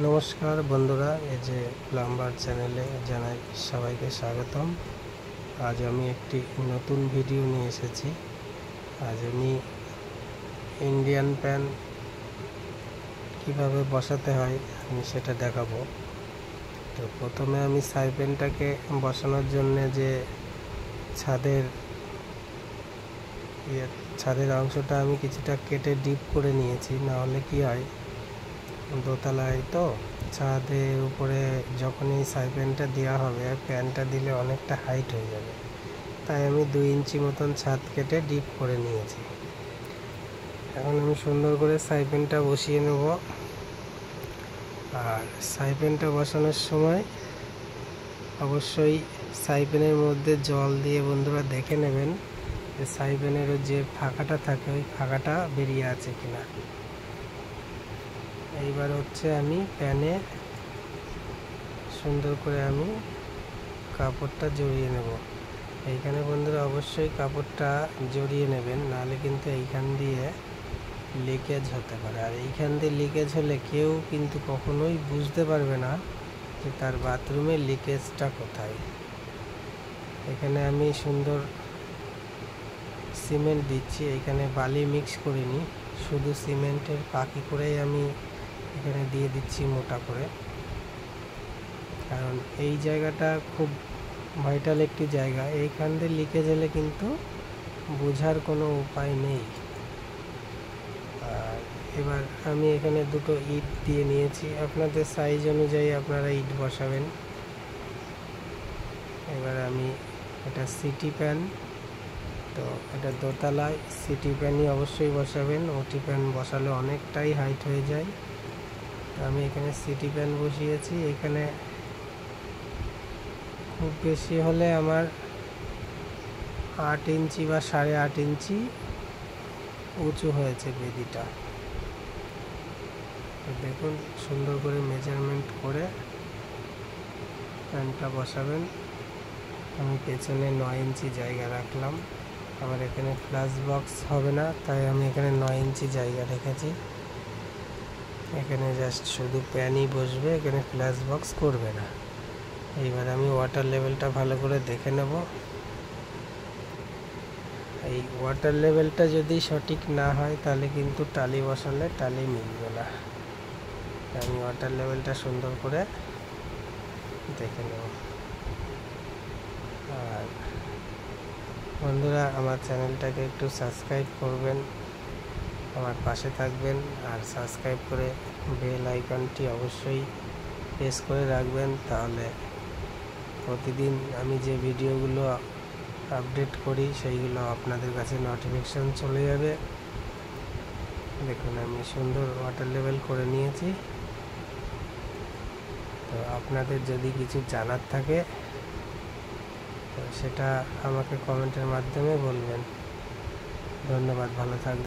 নমস্কার বন্ধুরা, এই যে প্লাম্বার চ্যানেলে জানাই সবাইকে স্বাগতম। আজ আমি একটি নতুন ভিডিও নিয়ে এসেছি। আজ আমি ইন্ডিয়ান প্যান কিভাবে বসাতে হয় আমি সেটা দেখাবো। তো প্রথমে আমি সাইপ্যানটাকে বসানোর জন্য যে ছাদের অংশটা আমি কিছুটা কেটে ডিপ করে নিয়েছি, না হলে কি হয়, দোতলায় তো ছাদের উপরে যখনই সাইপ্যানটা দেওয়া হবে প্যানটা দিলে অনেকটা হাইট হয়ে যাবে, তাই আমি 2 ইঞ্চি মতন ছাদ কেটে ডিপ করে নিয়েছি। এখন আমি সুন্দর করে সাইপ্যানটা বসিয়ে নেব। আর সাইপ্যানটা বসানোর সময় অবশ্যই সাইপ্যানের মধ্যে জল দিয়ে বন্ধুরা দেখে নেবেন যে সাইপ্যানের যে ফাঁকাটা থাকে ওই ফাঁকাটা বেরিয়ে আছে কিনা। এইবার হচ্ছে আমি প্যানে সুন্দর করে আমি কাপড়টা জড়িয়ে নেব। এইখানে বন্ধুরা অবশ্যই কাপড়টা জড়িয়ে নেবেন, নাহলে কিন্তু এইখান দিয়ে লিকেজ হতে পারে। আর এইখান দিয়ে লিকেজ হলে কেউ কিন্তু কখনোই বুঝতে পারবে না যে তার বাথরুমে লিকেজটা কোথায়। এখানে আমি সুন্দর সিমেন্ট দিচ্ছি, এখানে বালি মিক্স করিনি, শুধু সিমেন্টের পাকি করেই আমি এখানে দিয়ে দিচ্ছি মোটা করে। কারণ এই জায়গাটা খুব ভাইটাল একটি জায়গা, এইখান দিয়ে লিকেজ হলে কিন্তু বোঝার কোনো উপায় নেই। আর এবার আমি এখানে দুটো ইট দিয়ে নিয়েছি, আপনাদের সাইজ অনুযায়ী আপনারা ইট বসাবেন। এবার আমি এটা সিটি প্যান, তো এটা দোতলায় সিটি প্যানই অবশ্যই বসাবেন, ওটি প্যান বসালে অনেকটাই হাইট হয়ে যায়। তো আমি এখানে সিটি প্যান বসিয়েছি। এখানে খুব বেশি হলে আমার 8 ইঞ্চি বা 8.5 ইঞ্চি উঁচু হয়েছে বেদিটা। দেখুন সুন্দর করে মেজারমেন্ট করে প্যানটা বসাবেন। আমি পেছনে 9 ইঞ্চি জায়গা রাখলাম, আমার এখানে ফ্ল্যাশ বক্স হবে না, তাই আমি এখানে 9 ইঞ্চি জায়গা রেখেছি। এখানে জাস্ট শুধু প্যানই বসবে, এখানে ফ্ল্যাশ বক্স করবে না। এইবার আমি ওয়াটার লেভেলটা ভালো করে দেখে নেব। এই ওয়াটার লেভেলটা যদি সঠিক না হয় তাহলে কিন্তু টালি বসালে টালি মিলবে না। আমি ওয়াটার লেভেলটা সুন্দর করে দেখে নেব। আর বন্ধুরা, আমার চ্যানেলটাকে একটু সাবস্ক্রাইব করবেন, আমার পাশে থাকবেন, আর সাবস্ক্রাইব করে বেল আইকনটি অবশ্যই প্রেস করে রাখবেন, তাহলে প্রতিদিন আমি যে ভিডিওগুলো আপডেট করি সেইগুলো আপনাদের কাছে নোটিফিকেশন চলে যাবে। দেখুন আমি সুন্দর ওয়াটার লেভেল করে নিয়েছি। তো আপনাদের যদি কিছু জানার থাকে তো সেটা আমাকে কমেন্টের মাধ্যমে বলবেন। ধন্যবাদ, ভালো থাকবেন।